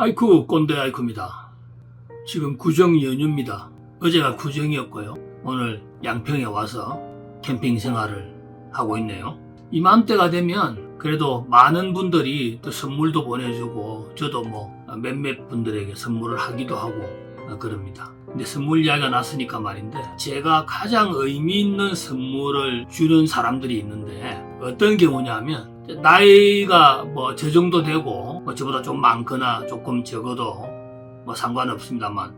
아이쿠 꼰대 아이쿠입니다. 지금 구정 연휴입니다. 어제가 구정이었고요. 오늘 양평에 와서 캠핑 생활을 하고 있네요. 이맘때가 되면 그래도 많은 분들이 또 선물도 보내주고 저도 몇몇 분들에게 선물을 하기도 하고 그럽니다. 근데 선물 이야기가 났으니까 말인데, 제가 가장 의미 있는 선물을 주는 사람들이 있는데 어떤 경우냐면, 나이가 저 정도 되고 저보다 좀 많거나 조금 적어도 상관없습니다만,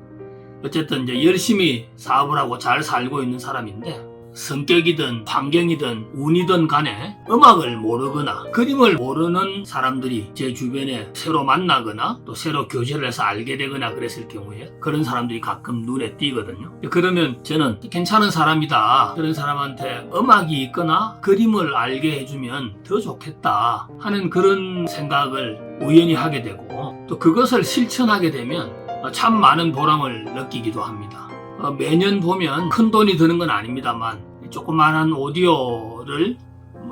어쨌든 이제 열심히 사업을 하고 잘 살고 있는 사람인데, 성격이든 환경이든 운이든 간에 음악을 모르거나 그림을 모르는 사람들이 제 주변에 새로 만나거나 또 새로 교제를 해서 알게 되거나 그랬을 경우에 그런 사람들이 가끔 눈에 띄거든요. 그러면 저는 괜찮은 사람이다, 그런 사람한테 음악이 있거나 그림을 알게 해주면 더 좋겠다 하는 그런 생각을 우연히 하게 되고, 또 그것을 실천하게 되면 참 많은 보람을 느끼기도 합니다. 매년 보면 큰 돈이 드는 건 아닙니다만, 조그만한 오디오를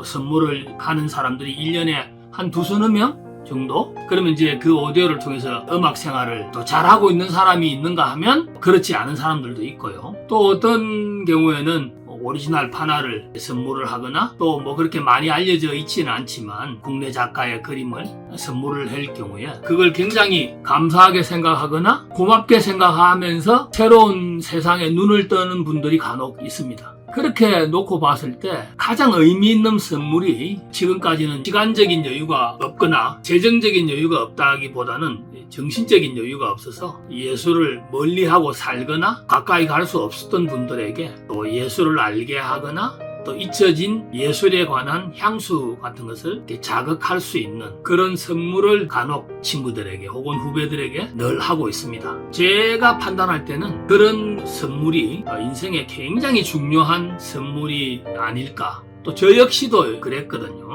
선물을 하는 사람들이 1년에 한 두서너 명 정도? 그러면 이제 그 오디오를 통해서 음악 생활을 또 잘하고 있는 사람이 있는가 하면 그렇지 않은 사람들도 있고요. 또 어떤 경우에는 오리지널 판화를 선물을 하거나, 또 그렇게 많이 알려져 있지는 않지만 국내 작가의 그림을 선물을 할 경우에 그걸 굉장히 감사하게 생각하거나 고맙게 생각하면서 새로운 세상에 눈을 뜨는 분들이 간혹 있습니다. 그렇게 놓고 봤을 때 가장 의미 있는 선물이, 지금까지는 시간적인 여유가 없거나 재정적인 여유가 없다기보다는 정신적인 여유가 없어서 예술을 멀리하고 살거나 가까이 갈 수 없었던 분들에게 또 예술을 알게 하거나, 또 잊혀진 예술에 관한 향수 같은 것을 자극할 수 있는 그런 선물을 간혹 친구들에게 혹은 후배들에게 늘 하고 있습니다. 제가 판단할 때는 그런 선물이 인생에 굉장히 중요한 선물이 아닐까. 또 저 역시도 그랬거든요.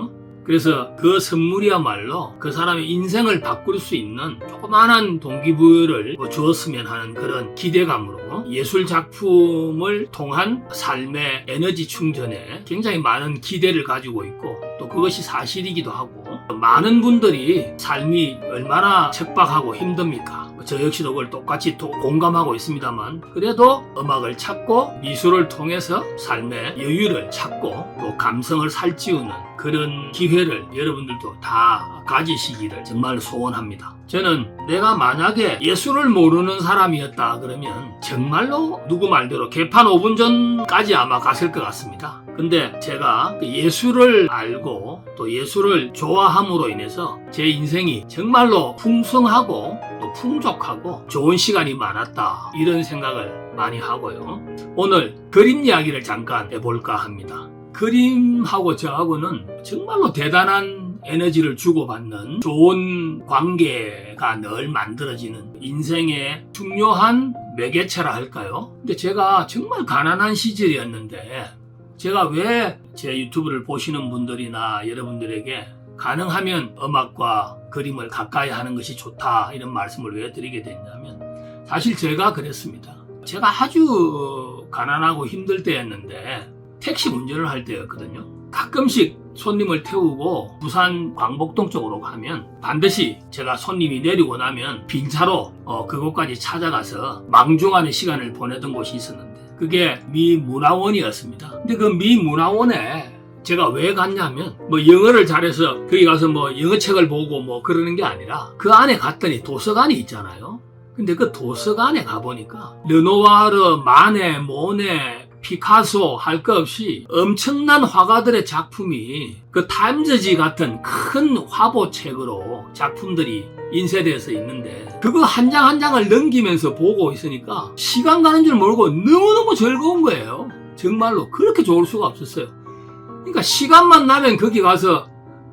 그래서 그 선물이야말로 그 사람의 인생을 바꿀 수 있는 조그마한 동기부여를 주었으면 하는 그런 기대감으로, 예술 작품을 통한 삶의 에너지 충전에 굉장히 많은 기대를 가지고 있고, 또 그것이 사실이기도 하고, 많은 분들이 삶이 얼마나 척박하고 힘듭니까? 저 역시도 그걸 똑같이 공감하고 있습니다만, 그래도 음악을 찾고 미술을 통해서 삶의 여유를 찾고 또 감성을 살찌우는 그런 기회를 여러분들도 다 가지시기를 정말 소원합니다. 저는 내가 만약에 예술을 모르는 사람이었다 그러면 정말로 누구 말대로 개판 5분 전까지 아마 갔을 것 같습니다. 근데 제가 예술을 알고 또 예술을 좋아함으로 인해서 제 인생이 정말로 풍성하고 또 풍족하고 좋은 시간이 많았다, 이런 생각을 많이 하고요. 오늘 그림 이야기를 잠깐 해볼까 합니다. 그림하고 저하고는 정말로 대단한 에너지를 주고받는 좋은 관계가 늘 만들어지는 인생의 중요한 매개체라 할까요? 근데 제가 정말 가난한 시절이었는데, 제가 왜 제 유튜브를 보시는 분들이나 여러분들에게 가능하면 음악과 그림을 가까이 하는 것이 좋다, 이런 말씀을 왜 드리게 됐냐면, 사실 제가 그랬습니다. 제가 아주 가난하고 힘들 때였는데 택시 운전을 할 때였거든요. 가끔씩 손님을 태우고 부산 광복동 쪽으로 가면 반드시 제가 손님이 내리고 나면 빈차로 그곳까지 찾아가서 망중하는 시간을 보내던 곳이 있었는데, 그게 미 문화원이었습니다. 근데 그 미 문화원에 제가 왜 갔냐면, 영어를 잘해서 거기 가서 영어책을 보고 그러는 게 아니라, 그 안에 갔더니 도서관이 있잖아요. 근데 그 도서관에 가보니까 르노와르, 마네, 모네, 피카소 할 것 없이 엄청난 화가들의 작품이 그 타임즈지 같은 큰 화보책으로 작품들이 인쇄되어서 있는데, 그거 한 장 한 장을 넘기면서 보고 있으니까 시간 가는 줄 모르고 너무너무 즐거운 거예요. 정말로 그렇게 좋을 수가 없었어요. 그러니까 시간만 나면 거기 가서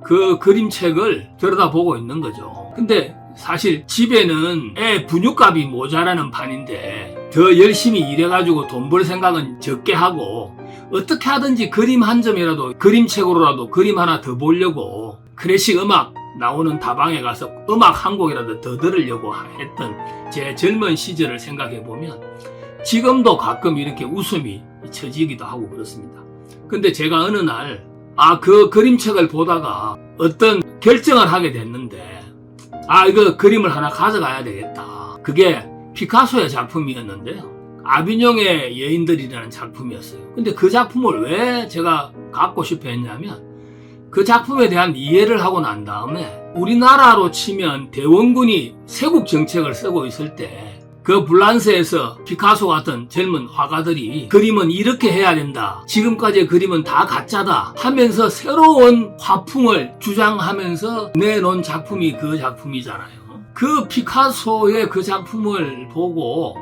그 그림책을 들여다보고 있는 거죠. 근데 사실 집에는 애 분유값이 모자라는 판인데 더 열심히 일해가지고 돈 벌 생각은 적게 하고, 어떻게 하든지 그림 한 점이라도, 그림책으로라도 그림 하나 더 보려고 클래식 음악 나오는 다방에 가서 음악 한 곡이라도 더 들으려고 했던 제 젊은 시절을 생각해보면 지금도 가끔 이렇게 웃음이 쳐지기도 하고 그렇습니다. 근데 제가 어느 날 그 그림책을 보다가 어떤 결정을 하게 됐는데, 이거 그림을 하나 가져가야 되겠다. 그게 피카소의 작품이었는데요. 아비뇽의 여인들이라는 작품이었어요. 근데 그 작품을 왜 제가 갖고 싶어 했냐면 그 작품에 대한 이해를 하고 난 다음에 우리나라로 치면 대원군이 세국 정책을 쓰고 있을 때 그 불란서에서 피카소 같은 젊은 화가들이 그림은 이렇게 해야 된다. 지금까지의 그림은 다 가짜다 하면서 새로운 화풍을 주장하면서 내놓은 작품이 그 작품이잖아요. 그 피카소의 그 작품을 보고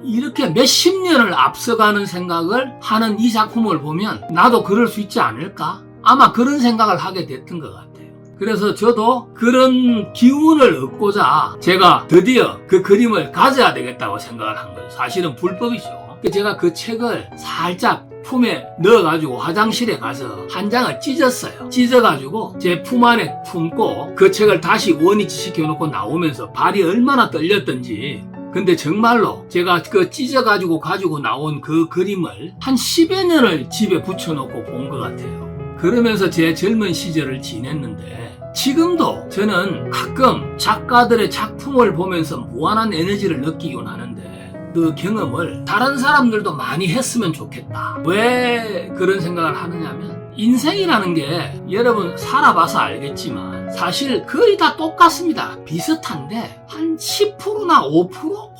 이렇게 몇십 년을 앞서가는 생각을 하는 이 작품을 보면 나도 그럴 수 있지 않을까? 아마 그런 생각을 하게 됐던 것 같아요. 그래서 저도 그런 기운을 얻고자 제가 드디어 그 그림을 가져야 되겠다고 생각을 한 거예요. 사실은 불법이죠. 제가 그 책을 살짝 품에 넣어가지고 화장실에 가서 한 장을 찢었어요. 찢어가지고 제 품 안에 품고 그 책을 다시 원위치 시켜놓고 나오면서 발이 얼마나 떨렸던지. 근데 정말로 제가 그 찢어가지고 가지고 나온 그 그림을 한 10여 년을 집에 붙여놓고 본 것 같아요. 그러면서 제 젊은 시절을 지냈는데 지금도 저는 가끔 작가들의 작품을 보면서 무한한 에너지를 느끼곤 하는데 그 경험을 다른 사람들도 많이 했으면 좋겠다. 왜 그런 생각을 하느냐면 인생이라는 게 여러분 살아봐서 알겠지만 사실 거의 다 똑같습니다. 비슷한데 한 10%나 5%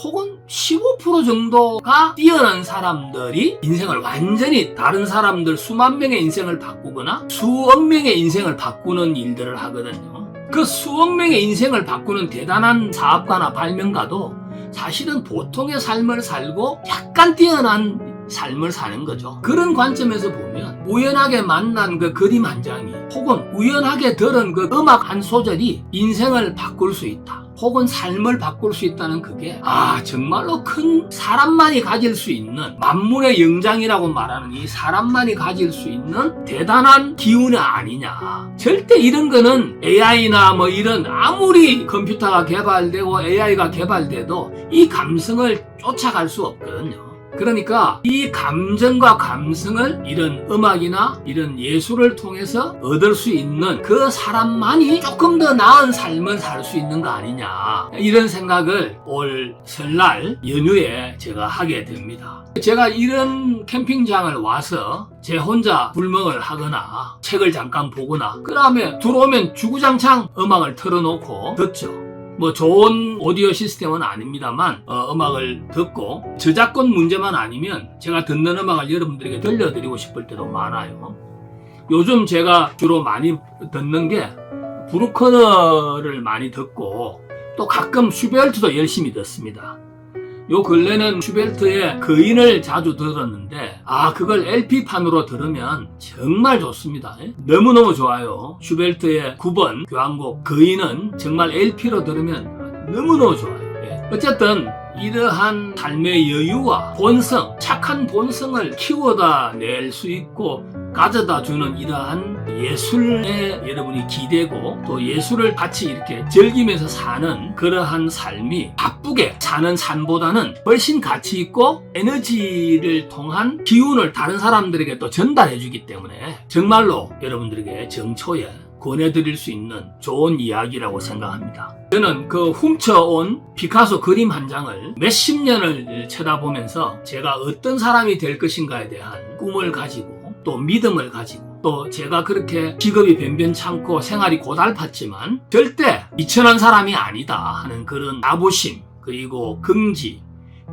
혹은 15% 정도가 뛰어난 사람들이 인생을 완전히 다른 사람들 수만 명의 인생을 바꾸거나 수억 명의 인생을 바꾸는 일들을 하거든요. 그 수억 명의 인생을 바꾸는 대단한 사업가나 발명가도 사실은 보통의 삶을 살고 약간 뛰어난 삶을 사는 거죠. 그런 관점에서 보면 우연하게 만난 그 그림 한 장이 혹은 우연하게 들은 그 음악 한 소절이 인생을 바꿀 수 있다. 혹은 삶을 바꿀 수 있다는 그게 정말로 큰 사람만이 가질 수 있는 만물의 영장이라고 말하는 이 사람만이 가질 수 있는 대단한 기운이 아니냐. 절대 이런 거는 AI나 뭐 이런 아무리 컴퓨터가 개발되고 AI가 개발돼도 이 감성을 쫓아갈 수 없거든요. 그러니까 이 감정과 감성을 이런 음악이나 이런 예술을 통해서 얻을 수 있는 그 사람만이 조금 더 나은 삶을 살 수 있는 거 아니냐, 이런 생각을 올 설날 연휴에 제가 하게 됩니다. 제가 이런 캠핑장을 와서 제 혼자 불멍을 하거나 책을 잠깐 보거나 그 다음에 들어오면 주구장창 음악을 틀어놓고 듣죠. 뭐 좋은 오디오 시스템은 아닙니다만 음악을 듣고 저작권 문제만 아니면 제가 듣는 음악을 여러분들에게 들려드리고 싶을 때도 많아요. 요즘 제가 주로 많이 듣는 게 브루크너를 많이 듣고 또 가끔 슈베르트도 열심히 듣습니다. 요 근래는 슈베르트의 거인을 자주 들었는데 그걸 LP판으로 들으면 정말 좋습니다. 너무너무 좋아요. 슈베르트의 9번 교향곡 거인은 정말 LP로 들으면 너무너무 좋아요. 어쨌든 이러한 삶의 여유와 본성, 착한 본성을 키워다 낼 수 있고 가져다 주는 이러한 예술에 여러분이 기대고 또 예술을 같이 이렇게 즐기면서 사는 그러한 삶이 바쁘게 사는 삶보다는 훨씬 가치 있고 에너지를 통한 기운을 다른 사람들에게 또 전달해 주기 때문에 정말로 여러분들에게 정초에 권해드릴 수 있는 좋은 이야기라고 생각합니다. 저는 그 훔쳐온 피카소 그림 한 장을 몇십 년을 쳐다보면서 제가 어떤 사람이 될 것인가에 대한 꿈을 가지고 또 믿음을 가지고 또 제가 그렇게 직업이 변변찮고 생활이 고달팠지만 절대 미천한 사람이 아니다 하는 그런 자부심, 그리고 긍지,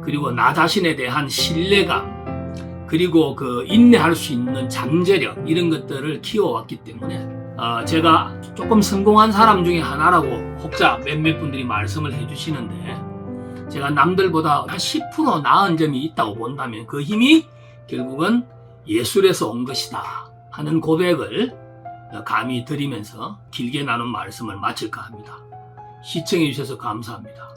그리고 나 자신에 대한 신뢰감, 그리고 그 인내할 수 있는 잠재력, 이런 것들을 키워왔기 때문에 제가 조금 성공한 사람 중에 하나라고 혹자 몇몇 분들이 말씀을 해주시는데 제가 남들보다 한 10% 나은 점이 있다고 본다면 그 힘이 결국은 예술에서 온 것이다 하는 고백을 감히 드리면서 길게 나눈 말씀을 마칠까 합니다. 시청해 주셔서 감사합니다.